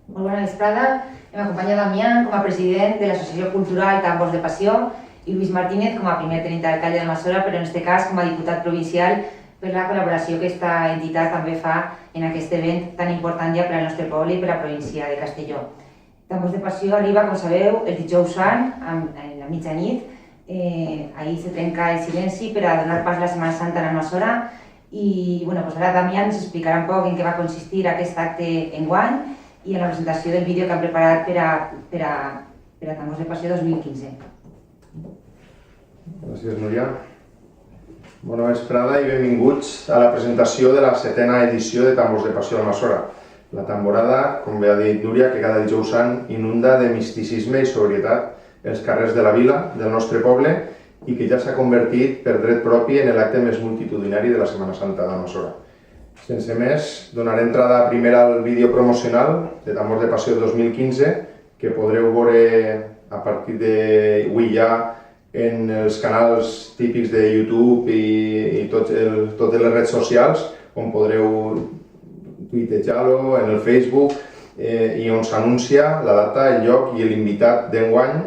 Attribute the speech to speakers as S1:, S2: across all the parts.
S1: Molt bona vesprada. M'acompanya Damián com a president de l'Associació Cultural Tambors de Passió i Luis Martínez com a primer tenint d'alcalde d'Almassora, però en aquest cas com a diputat provincial per la col·laboració que aquesta entitat també fa en aquest event tan important ja per al nostre poble i per a la província de Castelló. Tambors de Passió arriba, com sabeu, el dijous sant, a la mitjanit. Ahir se trenca el silenci per a donar pas a la Setmana Santa en Almassora i ara Damián ens explicarà un poc en què va consistir aquest acte enguany i en la presentació del vídeo que han preparat per a Tambors de Passió 2015.
S2: Gràcies, Núria. Bona vesprada i benvinguts a la presentació de la 7a edició de Tambors de Passió d'Almassora. La tamborada, com bé ha dit Núria, que cada dijous sant inunda de misticisme i sobrietat els carrers de la vila, del nostre poble, i que ja s'ha convertit per dret propi en l'acte més multitudinari de la Setmana Santa d'Almassora. Sense més, donaré entrada primera al vídeo promocional de Tambors de Passió 2015, que podreu veure a partir d'avui ja en els canals típics de YouTube i totes les redes socials, on podreu tuitejar-lo en el Facebook i on s'anuncia la data, el lloc i l'invitat d'enguany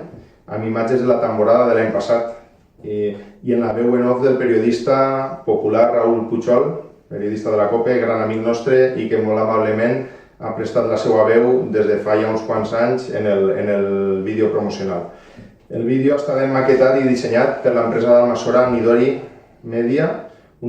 S2: amb imatges de la tamborada de l'any passat i en la veu en off del periodista popular Raúl Puchol, periodista de la COPE, gran amic nostre i que molt amablement ha prestat la seva veu des de fa ja uns quants anys en el vídeo promocional. El vídeo està ben maquetat i dissenyat per l'empresa d'Almassora Nidori Media i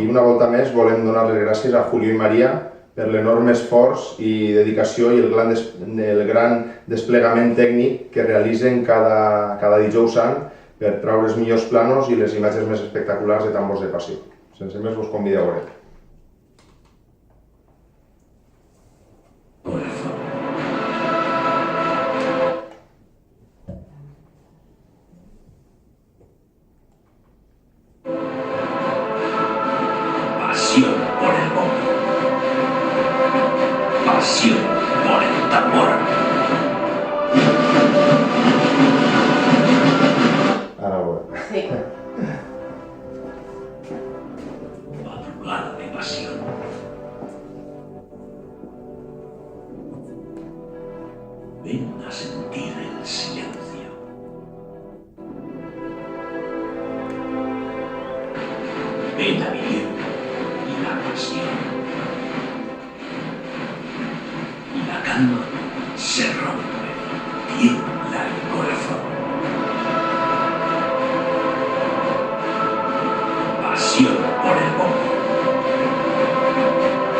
S2: una volta més volem donar les gràcies a Julio i Maria per l'enorme esforç i dedicació i el gran desplegament tècnic que realitzen cada dijous sant per traure els millors planos i les imatges més espectaculars de Tambors de Passió. Sense més, vos convido a veure.
S3: Pasión por el bombo. Pasión por el tambor.
S2: Ara ho veurem.
S1: Sí.
S3: Madrugada de pasión. Ven a sentir el silencio. Ven a vivir la pasión. La calma se rompe, tiembla el corazón. Pasión por el bombo.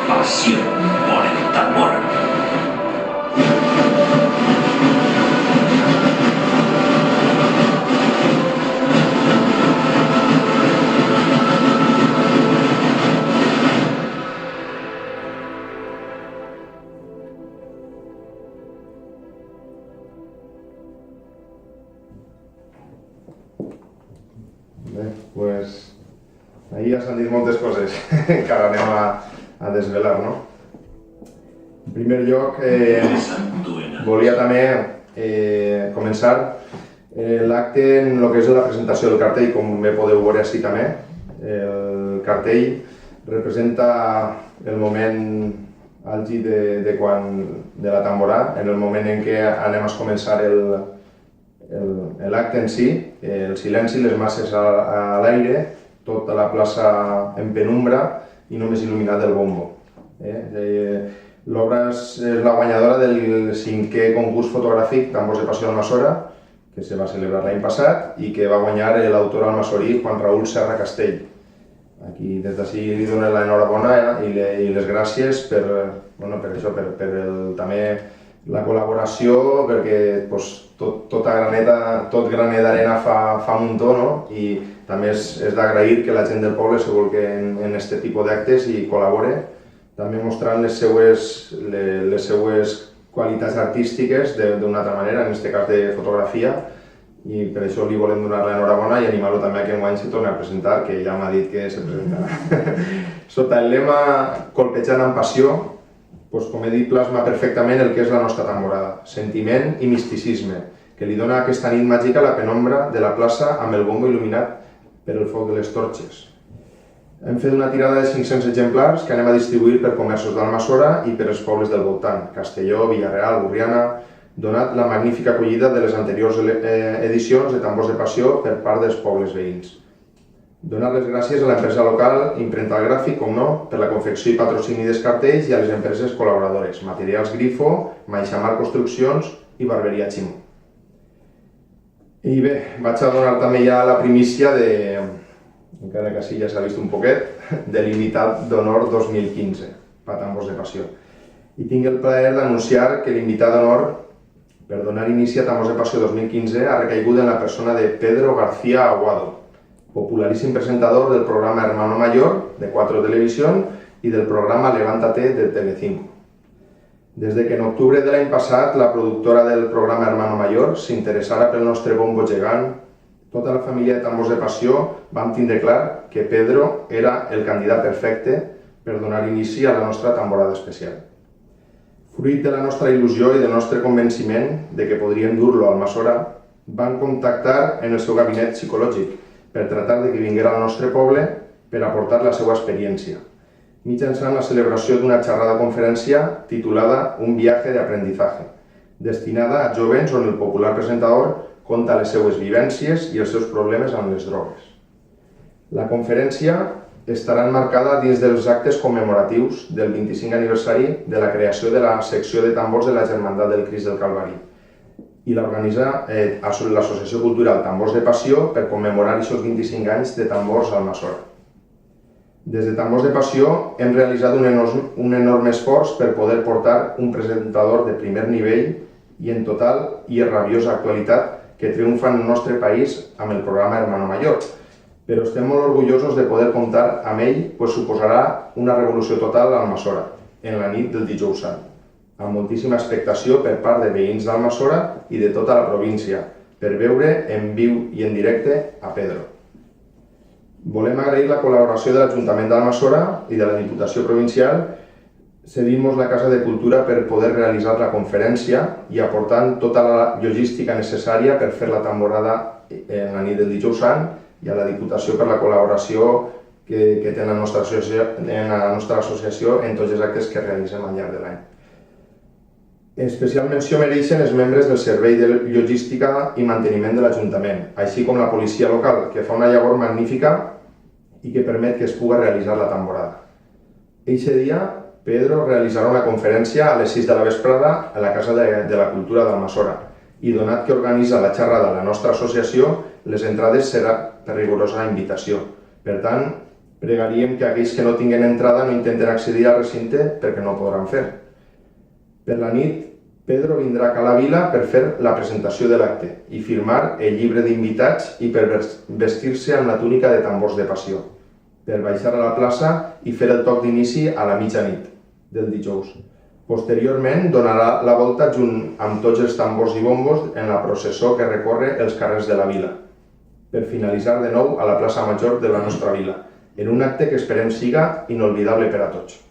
S3: Pasión por el tambor.
S2: Bé, doncs ahir ja s'han dit moltes coses que ara anem a desvelar, no? En primer lloc, volia també començar l'acte en el que és la presentació del cartell, com bé podeu veure així també. El cartell representa el moment àlgid de la tamborada, en el moment en què anem a començar l'acte en si, el silenci, les masses a l'aire, tota la plaça en penumbra i només il·luminat del bombo. L'obra és la guanyadora del 5è concurs fotogràfic Tambors de Passió d'Almassora, que se va celebrar l'any passat i que va guanyar l'autor almassorí Juan Raúl Serra Castell. Aquí des d'ací li dono l'enhorabona i les gràcies per això, per també la col·laboració, perquè tot granet d'arena fa muntó, no? I també és d'agrair que la gent del poble se volqui en aquest tipus d'actes i col·labore, també mostrant les seues qualitats artístiques d'una altra manera, en aquest cas de fotografia, i per això li volem donar l'enhorabona i animar-lo també a que enguany se torni a presentar, que ja m'ha dit que se presentarà. Sota el lema Colpejant amb passió, com he dit, plasma perfectament el que és la nostra tamborada, sentiment i misticisme, que li dona aquesta nit màgica a la penombra de la plaça amb el bombo il·luminat per el foc de les torxes. Hem fet una tirada de 500 exemplars que anem a distribuir per comerços d'Almassora i per els pobles del voltant, Castelló, Villarreal, Borriana, donat la magnífica acollida de les anteriors edicions de Tambors de Passió per part dels pobles veïns. Donar les gràcies a l'empresa local Imprenta el Gràfic, com no, per la confecció i patrocini dels cartells i a les empreses col·laboradores, Materials Grifo, Maixamar Construccions i Barberia Ximó. I bé, vaig a donar també ja la primícia de, encara que sí ja s'ha vist un poquet, de l'Invitat d'Honor 2015, per Tambors de Passió. I tinc el plaer d'anunciar que l'Invitat d'Honor per donar inici a Tambors de Passió 2015 ha recaigut en la persona de Pedro García Aguado, popularíssim presentador del programa Hermano Mayor de 4 Televisión y del programa Levántate de Telecinco. Desde que en octubre de l'any passat la productora del programa Hermano Mayor s'interessara pel nostre bombo gegant, tota la família de Tambors de Passió vam tindre clar que Pedro era el candidat perfecte per donar inici a la nostra temporada especial. Fruit de la nostra il·lusió i del nostre convenciment de que podríem dur-lo a Almassora, van contactar en el seu gabinet psicològic per tratar de que vinguera al nostre poble per aportar la seva experiència, mitjançant la celebració d'una xerrada-conferència titulada Un viaje de aprendizaje, destinada a jovens on el popular presentador conta les seues vivències i els seus problemes amb les drogues. La conferència estarà enmarcada dins dels actes commemoratius del 25 aniversari de la creació de la secció de tambors de la Germandat del Crist del Calvari i l'organitza l'Associació Cultural Tambors de Passió per commemorar aquests 25 anys de tambors a Almassora. Des de Tambors de Passió hem realitzat un enorme esforç per poder portar un presentador de primer nivell i en total i rabiosa actualitat que triomfa en el nostre país amb el programa Hermano Mayor, però estem molt orgullosos de poder comptar amb ell, pues suposarà una revolució total a Almassora, en la nit del Dijous Sant, amb moltíssima expectació per part de veïns d'Almassora i de tota la província, per veure en viu i en directe a Pedro. Volem agrair la col·laboració de l'Ajuntament d'Almassora i de la Diputació Provincial, cedint-nos la Casa de Cultura per poder realitzar la conferència i aportant tota la logística necessària per fer la temporada en la nit del Dijous Sant i a la Diputació per la col·laboració que té en la nostra associació en tots els actes que realitzem al llarg de l'any. Especial menció mereixen els membres del Servei de Logística i Manteniment de l'Ajuntament, així com la policia local, que fa una llavor magnífica i que permet que es pugui realitzar la temporada. Eixe dia, Pedro realitzarà una conferència a les 6 de la vesprada a la Casa de la Cultura d'Almassora i donat que organitza la xerrada la nostra associació, les entrades serà per rigorosa invitació. Per tant, pregaríem que aquells que no tinguen entrada no intenten accedir al recinte perquè no ho podran fer. Per la nit, Pedro vindrà a Cala Vila per fer la presentació de l'acte i firmar el llibre d'invitats i per vestir-se amb la túnica de Tambors de Passió, per baixar a la plaça i fer el toc d'inici a la mitjanit del dijous. Posteriorment, donarà la volta junt amb tots els tambors i bombos en la processó que recorre els carrers de la vila, per finalitzar de nou a la plaça Major de la nostra vila, en un acte que esperem siga inolvidable per a tots.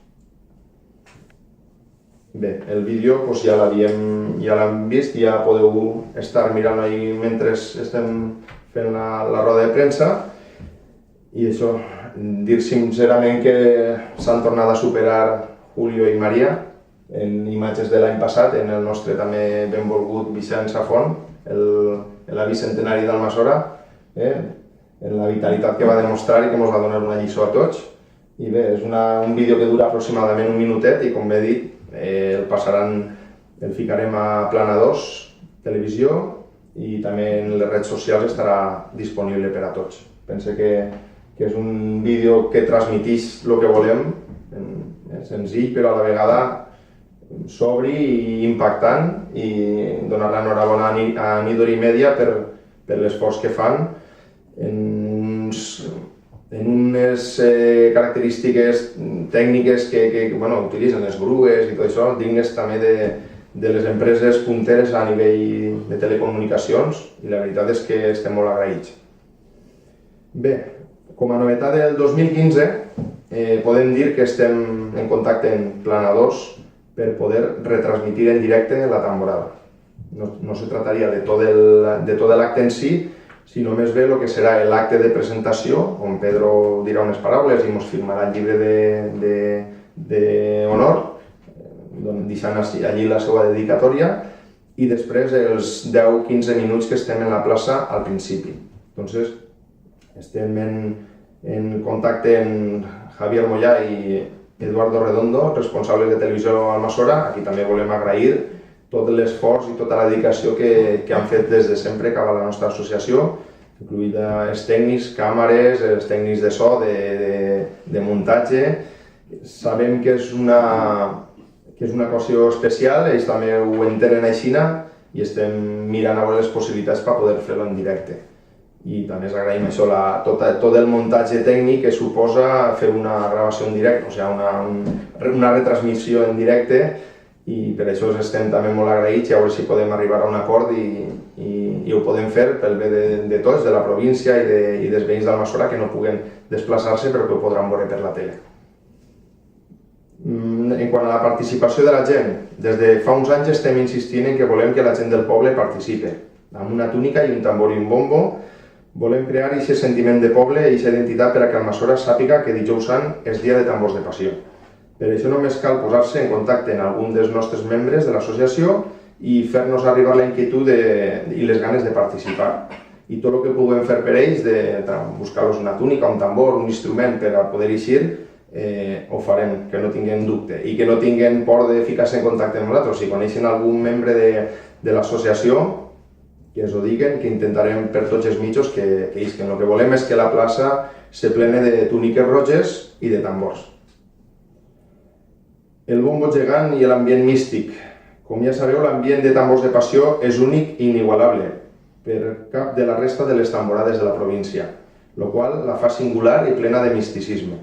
S2: Bé, el vídeo ja l'hem vist, ja podeu estar mirant ahí mentre estem fent la roda de premsa. I això, dir sincerament que s'han tornat a superar Julio i María en imatges de l'any passat, en el nostre també benvolgut Vicent Safont, l'avi centenari d'Almassora, en la vitalitat que va demostrar i que ens va donar una lliçó a tots. I bé, és un vídeo que dura aproximadament un minutet i, com bé he dit, el ficarem a Plana 2 Televisió i també en les redes socials estarà disponible per a tots. Pense que és un vídeo que transmeteix el que volem, senzill però a la vegada sobri i impactant, i donar l'enhorabona a Nidori Media per l'esforç que fan en unes característiques tècniques que utilitzen les grues i tot això, dignes també de les empreses punteres a nivell de telecomunicacions, i la veritat és que estem molt agraïts. Bé, com a novetat del 2015 podem dir que estem en contacte amb Plana 2 per poder retransmitir en directe la temporada. No se trataria de tot l'acte en si, sinó més bé el que serà l'acte de presentació, on Pedro dirà unes paraules i ens firmarà el llibre d'honor, deixant allí la seva dedicatòria, i després els 10-15 minuts que estem en la plaça al principi. Entonces, estem en contacte amb Javier Mollà i Eduardo Redondo, responsables de Televisió Almassora. Aquí també volem agrair tot l'esforç i tota la dedicació que han fet des de sempre cap a la nostra associació, incloït els tècnics, càmeres, els tècnics de so, de muntatge. Sabem que és una qüestió especial, ells també ho entenen així i estem mirant a veure les possibilitats per poder fer-ho en directe. I també us agraïm això, tot el muntatge tècnic que suposa fer una gravació en directe, o sigui, una retransmissió en directe, i per això us estem també molt agraïts i a veure si podem arribar a un acord i ho podem fer pel bé de tots, de la província i dels veïns d'Almassora que no puguen desplaçar-se però que ho podran veure per la tele. En quant a la participació de la gent, des de fa uns anys estem insistint en que volem que la gent del poble participe. Amb una túnica i un tambor i un bombo, volem crear aquest sentiment de poble i aquesta identitat per a que Almassora sàpiga que Dijous Sant és dia de tambors de passió. Per això només cal posar-se en contacte amb algun dels nostres membres de l'associació i fer-nos arribar la inquietud i les ganes de participar. I tot el que puguem fer per ells, de buscar-los una túnica, un tambor, un instrument per a poder eixir, ho farem, que no tinguem dubte i que no tinguem por de ficar-se en contacte amb nosaltres. Si coneixen algun membre de l'associació, que ens ho diguen, que intentarem per tots els mitjos que isquen. El que volem és que la plaça se plene de túniques roges i de tambors. El bombo gegant i l'ambient místic. Com ja sabeu, l'ambient de tambors de passió és únic i inigualable per cap de la resta de les tamborades de la província, el qual la fa singular i plena de misticisme.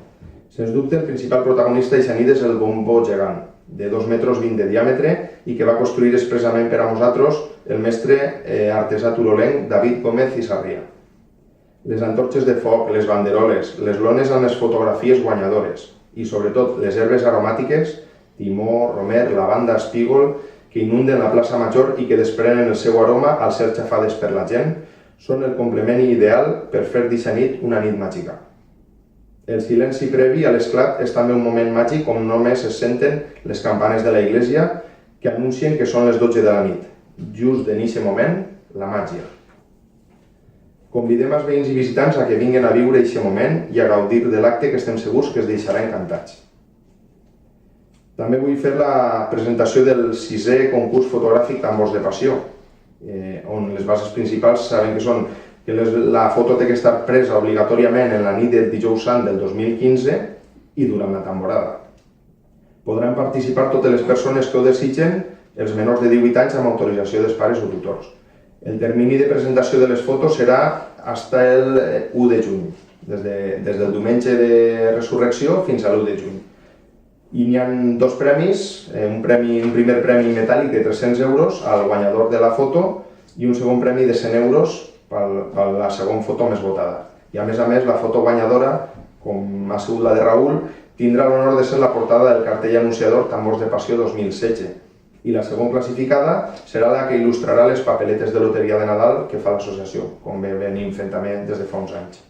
S2: Sens dubte, el principal protagonista d'aquesta nit és el bombo gegant, de 2,20 metres de diàmetre i que va construir expressament per a nosaltres el mestre artesà turolenc David Gómez i Sarria. Les antorxes de foc, les banderoles, les lones amb les fotografies guanyadores i sobretot les herbes aromàtiques, timó, romer, lavanda, espígol, que inunden la plaça Major i que desprenen el seu aroma al ser xafades per la gent, són el complement ideal per fer d'aquesta nit una nit màgica. El silenci previ a l'esclat és també un moment màgic on només es senten les campanes de la iglesia que anuncien que són les 12 de la nit. Just en aquest moment, la màgia. Convidem els veïns i visitants a que vinguin a viure aquest moment i a gaudir de l'acte que estem segurs que es deixarà encantats. També vull fer la presentació del 6è concurs fotogràfic Tambors de Passió, on les bases principals saben que són que la foto té que estar presa obligatòriament en la nit del Dijous Sant del 2015 i durant la temporada. Podran participar totes les persones que ho desitgen, els menors de 18 anys amb autorització dels pares o tutors. El termini de presentació de les fotos serà fins el 1 de juny, des del diumenge de Resurrecció fins a l'1 de juny. I n'hi ha dos premis, un primer premi metàl·lic de 300 euros al guanyador de la foto i un segon premi de 100 euros per la segona foto més votada. I a més, la foto guanyadora, com ha sigut la de Raül, tindrà l'honor de ser la portada del cartell anunciador Tambors de Passió 2016. I la segona classificada serà la que il·lustrarà les papeletes de loteria de Nadal que fa l'associació, com venim fent també des de fa uns anys.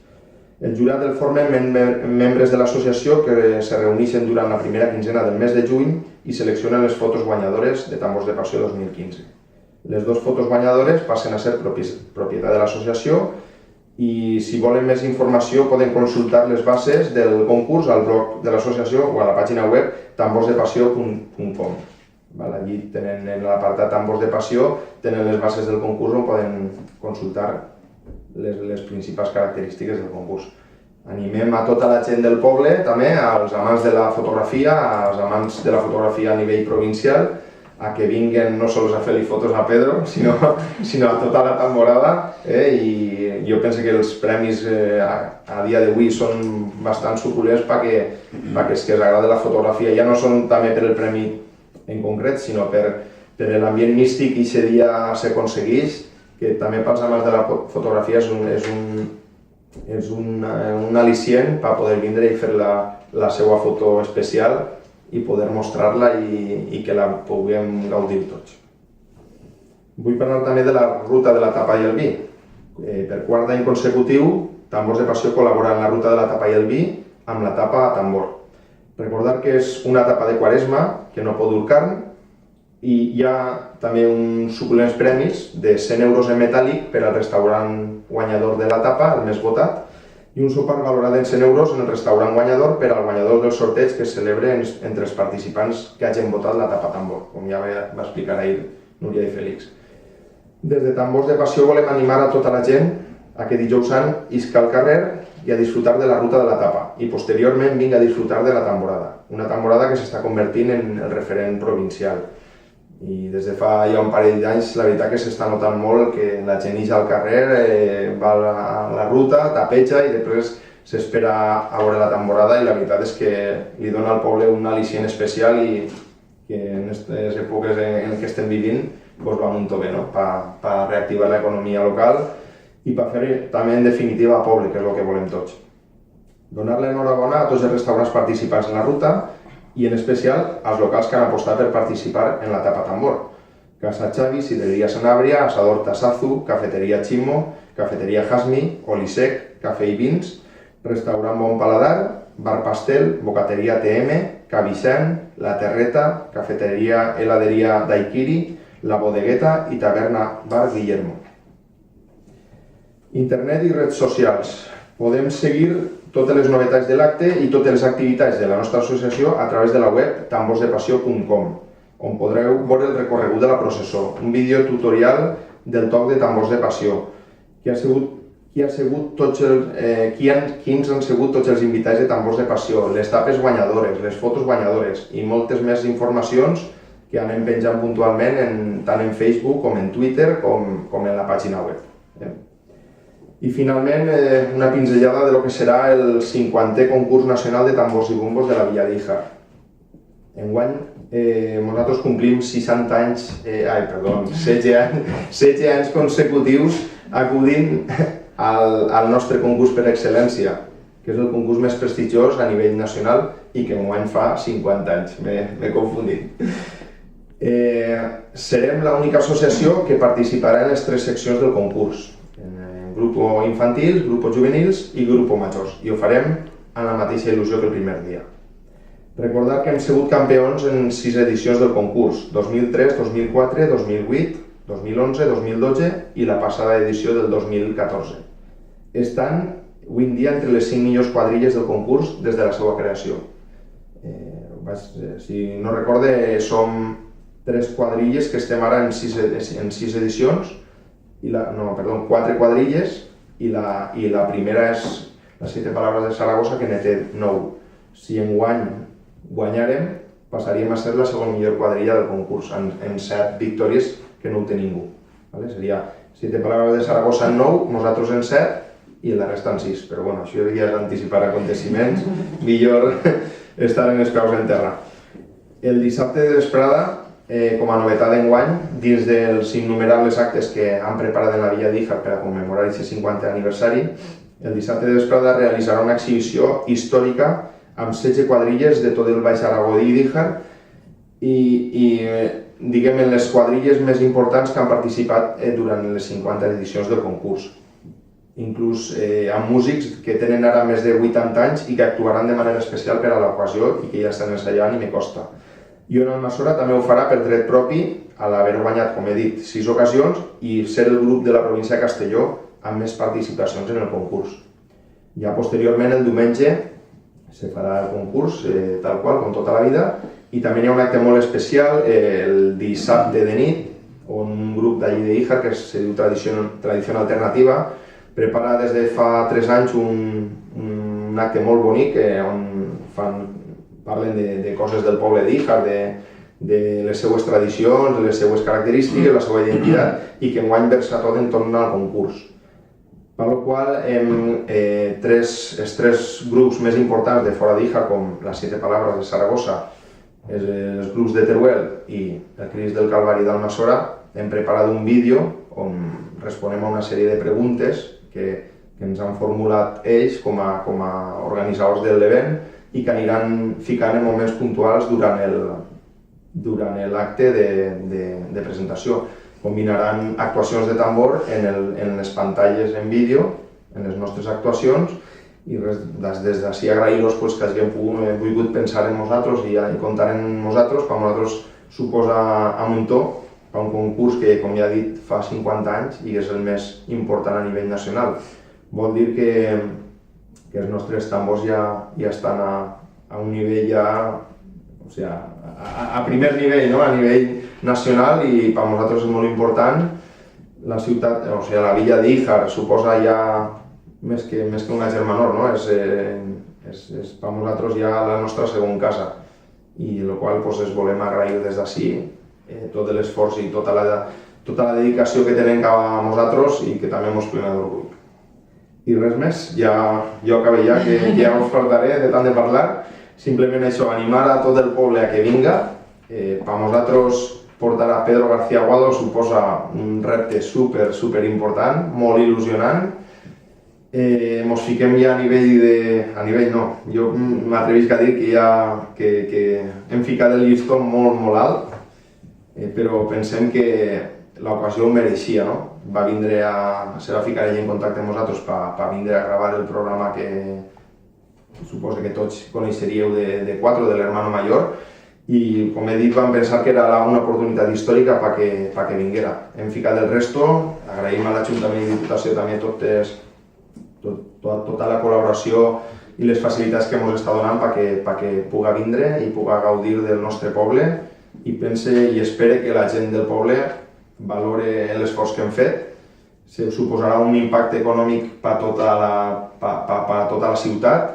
S2: El jurat el formen membres de l'associació que se reuneixen durant la primera quinzena del mes de juny i seleccionen les fotos guanyadores de Tambors de Passió 2015. Les dues fotos guanyadores passen a ser propietat de l'associació i si volen més informació poden consultar les bases del concurs al blog de l'associació o a la pàgina web tamborsdepassió.com. Allí tenen en l'apartat Tambors de Passió, tenen les bases del concurs on poden consultar les principals característiques del concurs. Animem a tota la gent del poble, també als amants de la fotografia, als amants de la fotografia a nivell provincial, a que vinguen no sols a fer-li fotos a Pedro, sinó a tota la temporada. I jo penso que els premis a dia d'avui són bastant suculents perquè els que els agrada la fotografia ja no són també per el premi en concret, sinó per l'ambient místic i aquest dia s'aconsegueix, que també pels amants de la fotografia és un al·licient per poder vindre i fer la seva foto especial i poder mostrar-la i que la puguem gaudir tots. Vull parlar també de la ruta de la tapa i el vi. Per quart any consecutiu, Tambors de Passió col·labora en la ruta de la tapa i el vi amb la tapa a tambor. Recordar que és una tapa de Quaresma, que no pot dur carn, i hi ha també uns suculents premis de 100 euros en metàl·lic per al restaurant guanyador de la tapa, el més votat, i un sopar valorat en 100 euros en el restaurant guanyador per al guanyador del sorteig que es celebra entre els participants que hagin votat la tapa tambor, com ja va explicar ahir Núria i Fèlix. Des de Tambors de Passió volem animar a tota la gent a que dijous sant isca al carrer i a disfrutar de la ruta de la tapa i posteriorment vinga a disfrutar de la tamborada, una tamborada que s'està convertint en el referent provincial. I des de fa ja un parell d'anys la veritat que s'està notant molt que la gent ix al carrer, va a la ruta, tapeja i després s'espera a veure la temporada i la veritat és que li dona al poble un al·licient especial i que en aquestes èpoques en què estem vivint doncs va molt bé, no? Per reactivar l'economia local i per fer també en definitiva poble, que és el que volem tots. Donar-li enhorabona a tots els restaurants participants en la ruta i en especial als locals que han apostat per participar en la tapa tambor. Casa Xavi, Sidrería Sanabria, Asador Tasazu, Cafeteria Chimo, Cafeteria Jasmi, Olisec, Cafè i Vins, Restaurant Bon Paladar, Bar Pastel, Bocateria TM, Cavicent, La Terreta, Cafeteria Heladeria Daiquiri, La Bodegueta i Taverna Bar Guillermo. Internet i redes socials. Podem seguir totes les novetats de l'acte i totes les activitats de la nostra associació a través de la web tamborsdepassió.com, on podreu veure el recorregut de la processó, un vídeo tutorial del toc de Tambors de Passió, quins han sigut tots els invitats de Tambors de Passió, les tapes guanyadores, les fotos guanyadores i moltes més informacions que anem penjant puntualment tant en Facebook com en Twitter com en la pàgina web. I finalment una pinzellada de lo que serà el 50è concurs nacional de tambors i bombos de la Villa d'Íjar. Enguany nosaltres complim 16 anys consecutius acudint al nostre concurs per excel·lència, que és el concurs més prestigiós a nivell nacional i que enguany fa 50 anys, m'he confundit. Serem l'única associació que participarà en les 3 seccions del concurs, grup infantil, grup juvenils i grup majors, i ho farem amb la mateixa il·lusió que el primer dia. Recordar que hem sigut campions en 6 edicions del concurs, 2003, 2004, 2008, 2011, 2012 i la passada edició del 2014. Estan avui en dia entre les 5 millors quadrilles del concurs des de la seva creació. Si no recorde, som 3 quadrilles que estem ara en 6 edicions, 4 quadrilles i la primera és les 7 Palabras de Saragossa, que ne té 9. Si enguany guanyarem, passaríem a ser la segona millor quadrilla del concurs, en 7 victòries que no ho té ningú. Seria 7 Palabras de Saragossa en 9, nosaltres en 7 i la resta en 6. Però bueno, això ja és anticipar aconteciments, millor estar en els peus en terra. El dissabte de vesprada, com a novetat d'enguany, dins dels innumerables actes que han preparat en la Villa d'Íjar per a commemorar aquest 50è aniversari, el dissabte de vesprada realitzarà una exhibició històrica amb 16 quadrilles de tot el Baix Aragó i d'Íjar i diguem en les quadrilles més importants que han participat durant les 50 edicions del concurs. Inclús amb músics que tenen ara més de 80 anys i que actuaran de manera especial per a l'ocasió i que ja estan ensaiant i me costa. I on Almassora també ho farà per dret propi a l'haver guanyat, com he dit, 6 ocasions i ser el grup de la província de Castelló amb més participacions en el concurs. Ja posteriorment, el diumenge, se farà el concurs tal qual, com tota la vida, i també hi ha un acte molt especial el dissabte de nit, on un grup d'allí d'Íjar, que se diu Tradició Alternativa, prepara des de fa 3 anys un acte molt bonic on parlen de coses del poble d'Íjar, de les seues tradicions, de les seues característiques, la seva identitat, i que enguany versa tot entorn al concurs. Per la qual els 3 grups més importants de fora d'Íjar, com les 7 Palabras de Saragossa, els grups de Teruel i el Crist del Calvari d'Almassora, hem preparat un vídeo on responem a una sèrie de preguntes que ens han formulat ells com a organitzadors de l'event i que aniran ficant en moments puntuals durant l'acte de presentació. combinaran actuacions de tambor en les pantalles en vídeo, en les nostres actuacions, i des d'ací agrair-los que hagin volgut pensar en nosaltres i comptar en nosaltres. Per nosaltres suposa a muntó, per un concurs que, com ja he dit, fa 50 anys i és el més important a nivell nacional. Vol dir que els nostres tambors ja estan a un nivell ja, o sigui, a primer nivell, no? A nivell nacional, i per nosaltres és molt important. La ciutat, o sigui, la villa d'Íjar suposa ja més que una germanor, no? És per nosaltres ja la nostra segona casa, i el qual es volem agrair des d'ací tot l'esforç i tota la dedicació que tenen cap a nosaltres i que també ens plena d'orgull. I res més, jo acabé ja, que ja us parlaré de tant de parlar. Simplement això, animar a tot el poble a que vinga. Per nosaltres portar a Pedro García Aguado suposa un repte super important, molt il·lusionant. Ens fiquem ja a nivell no, jo m'atrevisc a dir que hem ficat el llistó molt alt, però pensem que l'ocasió ho mereixia, no? Se va ficar ell en contacte amb nosaltres per vindre a gravar el programa que suposo que tots coneixeríeu de 4, de l'Hermano Mayor, i com he dit vam pensar que era una oportunitat històrica perquè vinguera. Hem ficat el resto, agraïm a l'Ajuntament i Diputació també tota la col·laboració i les facilitats que ens està donant perquè pugui vindre i pugui gaudir del nostre poble, i pense i espere que la gent del poble valore l'esforç que hem fet. Suposarà un impacte econòmic per tota la ciutat.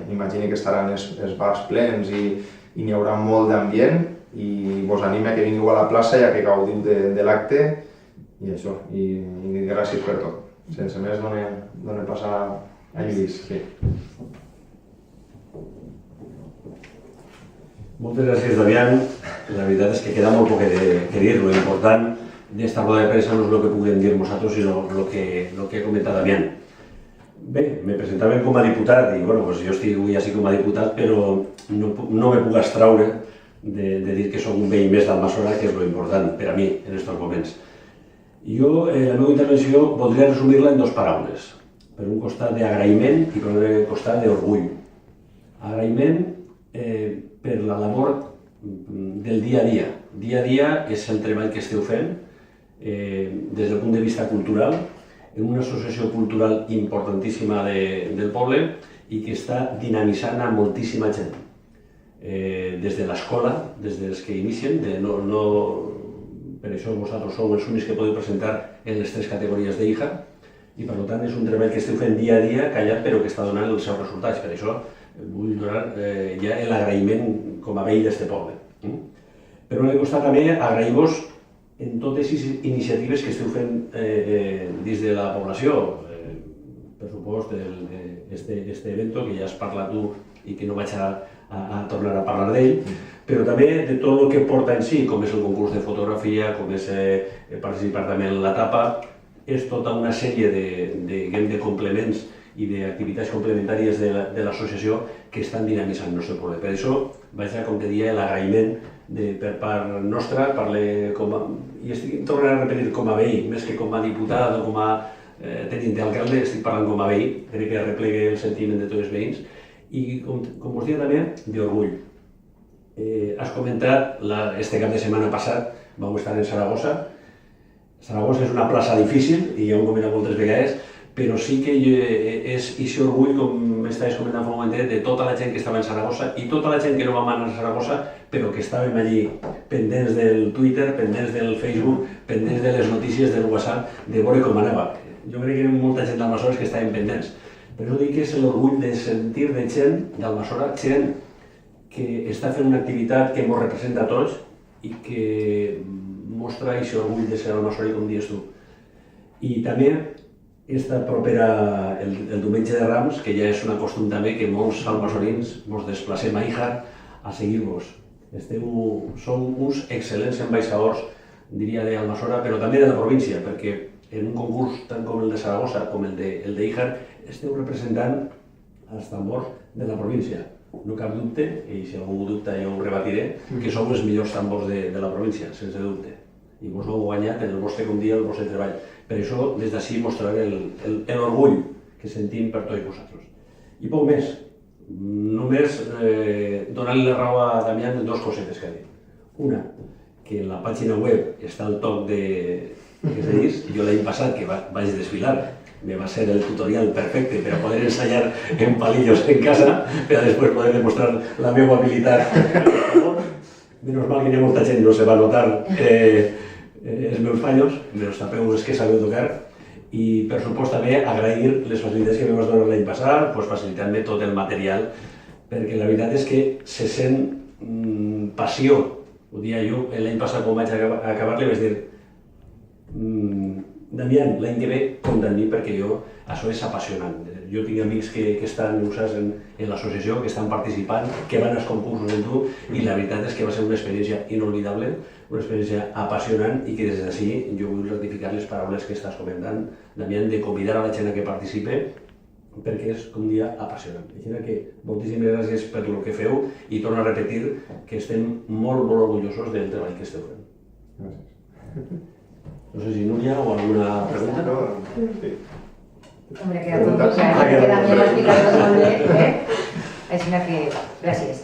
S2: Imagini que estaran els bars plens i n'hi haurà molt d'ambient, i vos anime a que vingueu a la plaça i a que gaudiu de l'acte, i això, i gràcies per tot. Sense més, donem passar a Lluís.
S4: Moltes gràcies, Damián. La veritat és que queda molt poc que dir. Lo important d'esta roda de premsa no és el que puguem dir nosaltres, sinó el que ha comentat Damián. Bé, me presentaven com a diputat i jo estic avui així com a diputat, però no me puc abstraure de dir que soc un veí més d'Almassora, que és lo important per a mi en aquests moments. Jo, la meva intervenció, voldria resumir-la en 2 paraules. Per un costat d'agraïment i per un costat d'orgull. Agraïment per la labor del dia a dia. Dia a dia és el treball que esteu fent des del punt de vista cultural, en una associació cultural importantíssima del poble i que està dinamitzant a moltíssima gent. Des de l'escola, des dels que inicien, per això vosaltres sou els únics que podeu presentar en les 3 categories d'IJA, i per tant és un treball que esteu fent dia a dia, callat, però que està donant els seus resultats. Per això vull donar ja l'agraïment com a veí d'aquest poble. Per un costat també agrair-vos en totes les iniciatives que esteu fent dins de la població. Per supost, aquest event que ja has parlat tu i que no vaig a tornar a parlar d'ell, però també de tot el que porta en si, com és el concurs de fotografia, com és participar també en la tapa. És tota una sèrie de complements i d'activitats complementàries de l'associació que estan dinamitzant el nostre poble. Per això vaig a, com te deia, l'agraïment per part nostra, i estic tornant a repetir com a veí, més que com a diputat o com a tenint d'alcalde, estic parlant com a veí, crec que arreplegue el sentiment de tots els veïns, i com us deia també, d'orgull. Has comentat, este cap de setmana passat, vau estar en Saragossa. Saragossa és una plaça difícil, i ja ho he comentat moltes vegades, però sí que és aquest orgull, com estaves comentant fa un momentet, de tota la gent que estava en Saragossa i tota la gent que no va anar a Saragossa, però que estàvem allí pendents del Twitter, pendents del Facebook, pendents de les notícies del WhatsApp, de veure com anava. Jo crec que hi ha molta gent d'Almassora que estàvem pendents. Per això dic que és l'orgull de sentir de gent d'Almassora, gent que està fent una activitat que ens representa a tots i que mostra aquest orgull de ser almassorí, com dius tu. I també esta propera, el diumenge de Rams, que ja és una costum també que molts almassorins ens desplacem a Íjar a seguir-vos. Som uns excel·lents ambaixadors, diria, d'Almassora, però també de la província, perquè en un concurs tant com el de Saragossa com el d'Íjar esteu representant els tambors de la província. No cap dubte, i si algú dubta jo ho rebatiré, que sou els millors tambors de la província, sense dubte. i vos ho heu guanyat en el vostre com dia, el vostre treball. Per això, des d'ací, mostrar l'orgull que sentim per tots vosaltres. I poc més. Només donar-li la raó a Damián en 2 cosetes que ha dit. Una, que en la pàgina web està el toc de que se dius. Jo l'any passat, que vaig desfilar, me va ser el tutorial perfecte per a poder ensayar en palillos en casa, per a després poder demostrar la meva habilitat. Menos mal que hi ha molta gent, no se va notar els meus fallos, meus tapeu els que sabeu tocar. I, per supost, també agrair les facilitats que me vas donar l'any passat, facilitant-me tot el material, perquè la veritat és que se sent passió. Ho dia jo, l'any passat, quan vaig acabar-li, vaig dir Damián, l'any que ve, compta amb mi, perquè això és apassionant. Jo tinc amics que estan usats en l'associació, que estan participant, que van als concursos amb tu, i la veritat és que va ser una experiència inolvidable, una experiència apassionant, i que des d'ací jo vull ratificar les paraules que estàs comentant, Damián, de convidar a la gent a que participe, perquè és un dia apassionant. Així que moltíssimes gràcies per el que feu i torno a repetir que estem molt, molt orgullosos del treball que esteu fent.
S2: Gràcies.
S4: No sé si Núria o alguna pregunta.
S2: Sí.
S1: Hombre, queda tot clar, que Damián ho ha explicat tot molt bé. Així que gràcies.